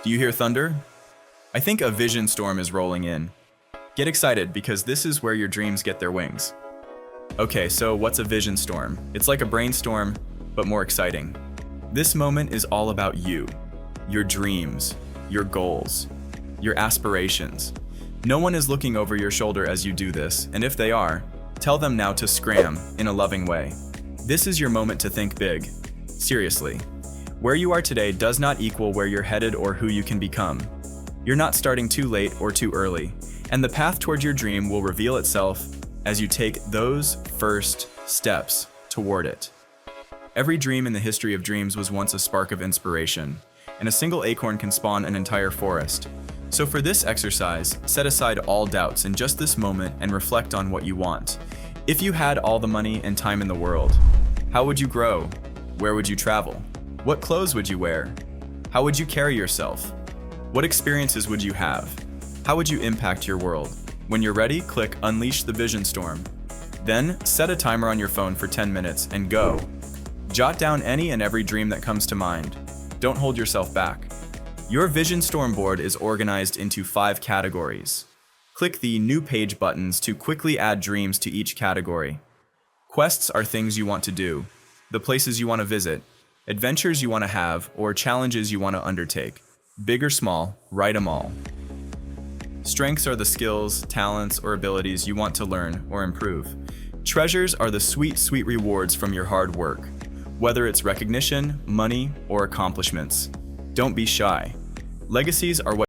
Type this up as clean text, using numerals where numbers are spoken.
Do you hear thunder? I think a vision storm is rolling in. Get excited because this is where your dreams get their wings. Okay, so what's a vision storm? It's like a brainstorm, but more exciting. This moment is all about you, your dreams, your goals, your aspirations. No one is looking over your shoulder as you do this, and if they are, tell them now to scram in a loving way. This is your moment to think big. Seriously. Where you are today does not equal where you're headed or who you can become. You're not starting too late or too early, and the path toward your dream will reveal itself as you take those first steps toward it. Every dream in the history of dreams was once a spark of inspiration, and a single acorn can spawn an entire forest. So for this exercise, set aside all doubts in just this moment and reflect on what you want. If you had all the money and time in the world, how would you grow? Where would you travel? What clothes would you wear? How would you carry yourself? What experiences would you have? How would you impact your world? When you're ready, click Unleash the Vision Storm. Then, set a timer on your phone for 10 minutes and go. Jot down any and every dream that comes to mind. Don't hold yourself back. Your Vision Storm board is organized into 5 categories. Click the New Page buttons to quickly add dreams to each category. Quests are things you want to do, the places you want to visit, adventures you want to have, or challenges you want to undertake. Big or small, write them all. Strengths are the skills, talents, or abilities you want to learn or improve. Treasures are the sweet, sweet rewards from your hard work, whether it's recognition, money, or accomplishments. Don't be shy. Legacies are what